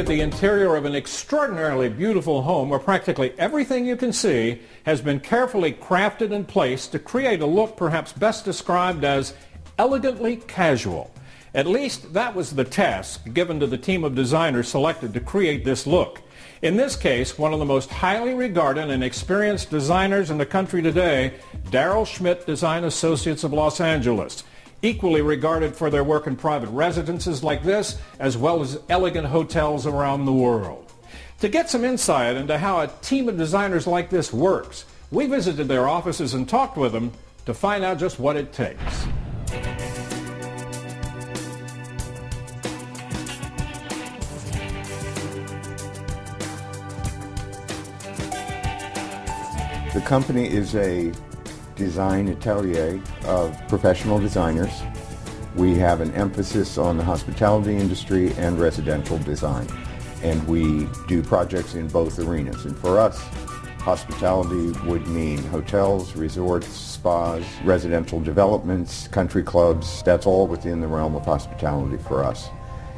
at the interior of an extraordinarily beautiful home where practically everything you can see has been carefully crafted and placed to create a look perhaps best described as elegantly casual. At least that was the task given to the team of designers selected to create this look. In this case, one of the most highly regarded and experienced designers in the country today, Darrell Schmitt Design Associates of Los Angeles, equally regarded for their work in private residences like this, as well as elegant hotels around the world. To get some insight into how a team of designers like this works, we visited their offices and talked with them to find out just what it takes. The company is a design atelier of professional designers. We have an emphasis on the hospitality industry and residential design, and we do projects in both arenas. And for us, hospitality would mean hotels, resorts, spas, residential developments, country clubs. That's all within the realm of hospitality for us.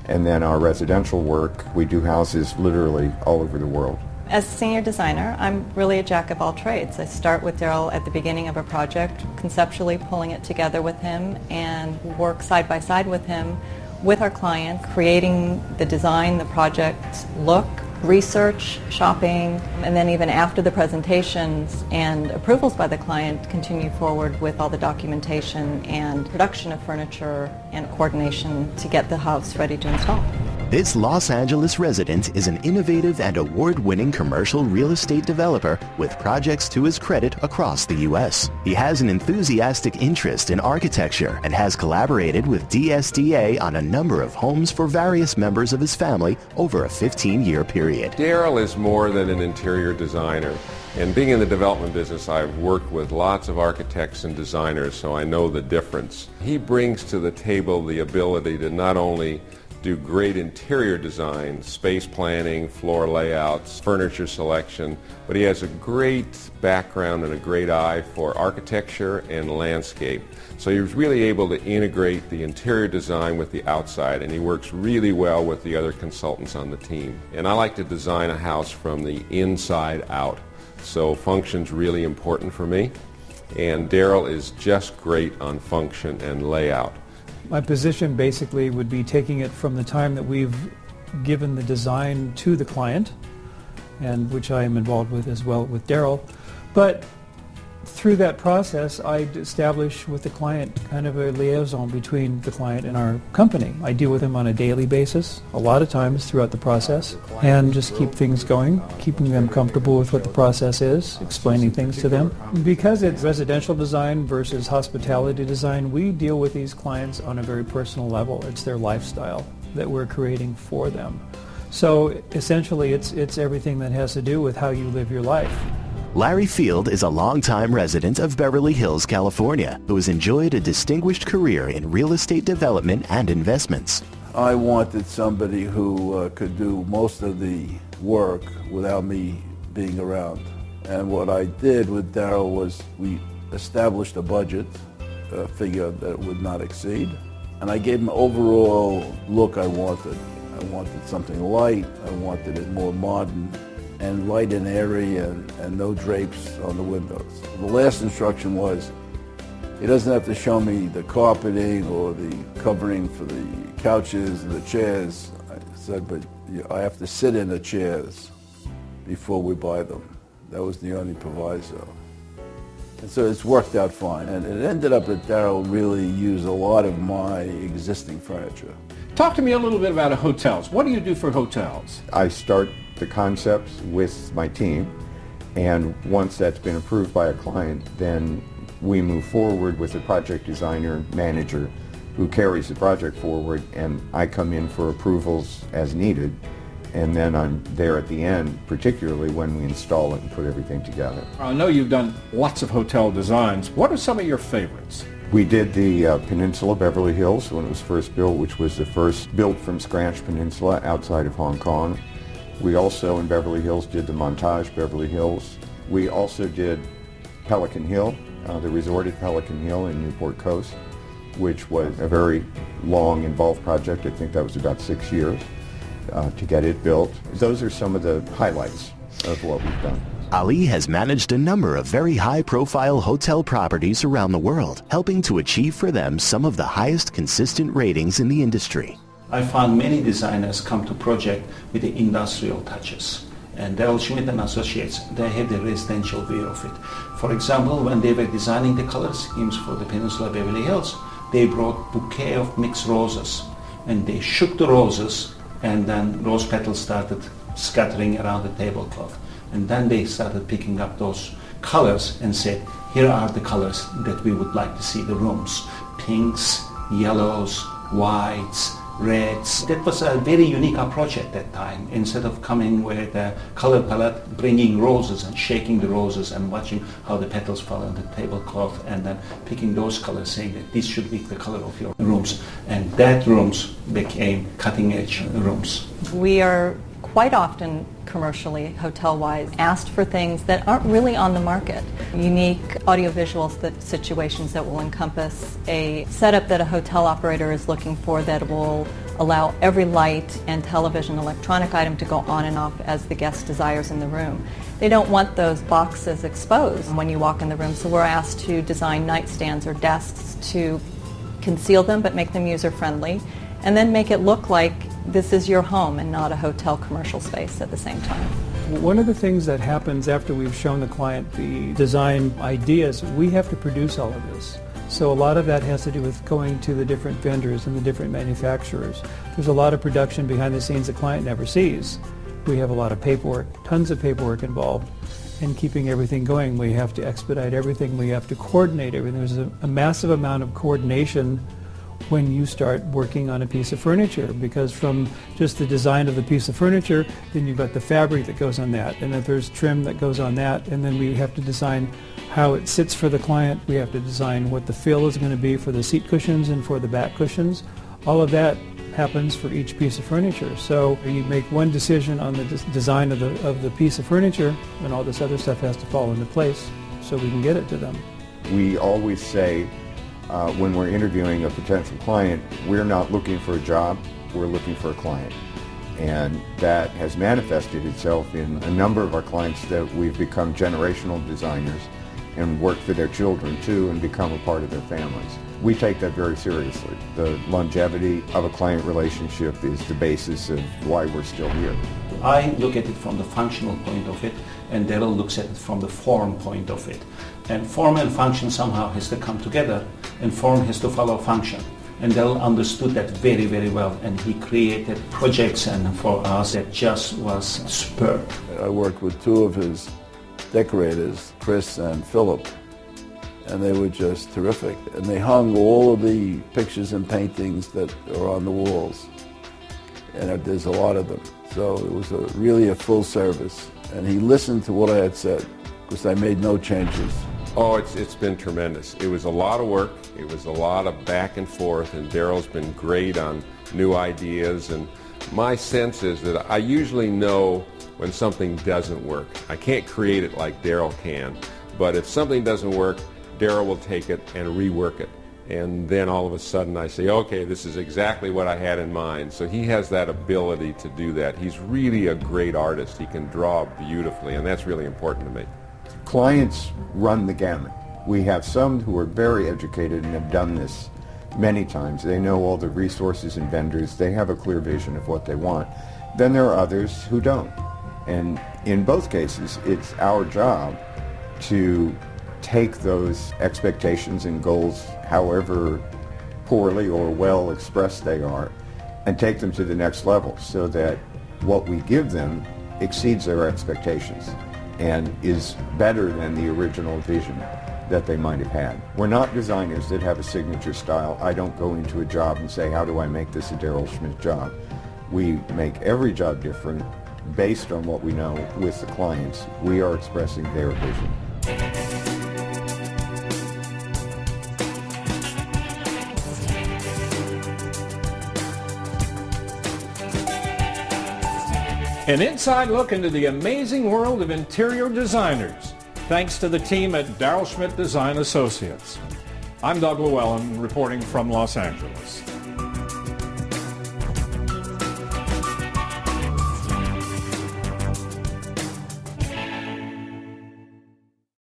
And then our residential work, we do houses literally all over the world. As a senior designer, I'm really a jack of all trades. I start with Darrell at the beginning of a project, conceptually pulling it together with him, and work side by side with him, with our client, creating the design, the project look, research, shopping, and then even after the presentations and approvals by the client, continue forward with all the documentation and production of furniture and coordination to get the house ready to install. This Los Angeles resident is an innovative and award-winning commercial real estate developer with projects to his credit across the U.S. He has an enthusiastic interest in architecture and has collaborated with DSDA on a number of homes for various members of his family over a 15-year period. Darrell is more than an interior designer. And being in the development business, I've worked with lots of architects and designers, so I know the difference. He brings to the table the ability to not only do great interior design, space planning, floor layouts, furniture selection, but he has a great background and a great eye for architecture and landscape. So he's really able to integrate the interior design with the outside, and he works really well with the other consultants on the team. And I like to design a house from the inside out, so function's really important for me, and Darrell is just great on function and layout. My position basically would be taking it from the time that we've given the design to the client, and which I am involved with as well with Darrell. But through that process, I establish with the client kind of a liaison between the client and our company. I deal with them on a daily basis, a lot of times throughout the process, and just keep things going, keeping them comfortable with what the process is, explaining things to them. Because it's residential design versus hospitality design, we deal with these clients on a very personal level. It's their lifestyle that we're creating for them. So essentially, it's everything that has to do with how you live your life. Larry Field is a longtime resident of Beverly Hills, California, who has enjoyed a distinguished career in real estate development and investments. I wanted somebody who could do most of the work without me being around. And what I did with Darrell was we established a budget, a figure that it would not exceed, and I gave him an overall look I wanted. I wanted something light, I wanted it more modern, and light and airy, and no drapes on the windows. The last instruction was, he doesn't have to show me the carpeting or the covering for the couches and the chairs. I said, but I have to sit in the chairs before we buy them. That was the only proviso. And so it's worked out fine. And it ended up that Darrell really used a lot of my existing furniture. Talk to me a little bit about hotels. What do you do for hotels? I start the concepts with my team, and once that's been approved by a client, then we move forward with a project designer manager who carries the project forward, and I come in for approvals as needed, and then I'm there at the end, particularly when we install it and put everything together. I know you've done lots of hotel designs. What are some of your favorites? We did the Peninsula Beverly Hills when it was first built, which was the first built from scratch peninsula outside of Hong Kong. We also in Beverly Hills did the Montage Beverly Hills. We also did Pelican Hill, the resort at Pelican Hill in Newport Coast, which was a very long, involved project. I think that was about 6 years. to get it built. Those are some of the highlights of what we've done. Ali has managed a number of very high-profile hotel properties around the world, helping to achieve for them some of the highest consistent ratings in the industry. I found many designers come to project with the industrial touches. And Darrell, Schmitt and Associates, they have the residential view of it. For example, when they were designing the color schemes for the Peninsula Beverly Hills, they brought bouquet of mixed roses. And they shook the roses, and then rose petals started scattering around the tablecloth. And then they started picking up those colors and said, here are the colors that we would like to see the rooms. Pinks, yellows, whites, reds. That was a very unique approach at that time. Instead of coming with a color palette, bringing roses and shaking the roses and watching how the petals fall on the tablecloth and then picking those colors, saying that this should be the color of your rooms. And that rooms became cutting-edge rooms. We are quite often commercially, hotel-wise, asked for things that aren't really on the market. Unique audiovisual situations that will encompass a setup that a hotel operator is looking for that will allow every light and television electronic item to go on and off as the guest desires in the room. They don't want those boxes exposed when you walk in the room, so we're asked to design nightstands or desks to conceal them but make them user-friendly, and then make it look like this is your home and not a hotel commercial space at the same time. One of the things that happens after we've shown the client the design ideas, we have to produce all of this. So a lot of that has to do with going to the different vendors and the different manufacturers. There's a lot of production behind the scenes the client never sees. We have a lot of paperwork, tons of paperwork involved in keeping everything going. We have to expedite everything. We have to coordinate everything. There's a massive amount of coordination when you start working on a piece of furniture, because from just the design of the piece of furniture, then you've got the fabric that goes on that, and then there's trim that goes on that, and then we have to design how it sits for the client. We have to design what the feel is going to be for the seat cushions and for the back cushions. All of that happens for each piece of furniture. So you make one decision on the design of the piece of furniture, and all this other stuff has to fall into place so we can get it to them. We always say, when we're interviewing a potential client, we're not looking for a job, we're looking for a client. And that has manifested itself in a number of our clients that we've become generational designers and work for their children too and become a part of their families. We take that very seriously. The longevity of a client relationship is the basis of why we're still here. I look at it from the functional point of it, and Darrell looks at it from the form point of it. And form and function somehow has to come together, and form has to follow function. And Darrell understood that very, very well, and he created projects and for us that just was superb. I worked with two of his decorators, Chris and Philip, and they were just terrific. And they hung all of the pictures and paintings that are on the walls, and there's a lot of them. So it was really a full service. And he listened to what I had said, because I made no changes. Oh, it's been tremendous. It was a lot of work. It was a lot of back and forth, and Darrell's been great on new ideas. And my sense is that I usually know when something doesn't work. I can't create it like Darrell can, but if something doesn't work, Darrell will take it and rework it. And then all of a sudden I say, okay, this is exactly what I had in mind. So he has that ability to do that. He's really a great artist. He can draw beautifully, and that's really important to me. Clients run the gamut. We have some who are very educated and have done this many times. They know all the resources and vendors. They have a clear vision of what they want. Then there are others who don't. And in both cases, it's our job to take those expectations and goals, however poorly or well expressed they are, and take them to the next level so that what we give them exceeds their expectations and is better than the original vision that they might have had. We're not designers that have a signature style. I don't go into a job and say, how do I make this a Darrell Schmitt job? We make every job different based on what we know with the clients. We are expressing their vision. An inside look into the amazing world of interior designers, thanks to the team at Darrell Schmitt Design Associates. I'm Doug Llewellyn, reporting from Los Angeles.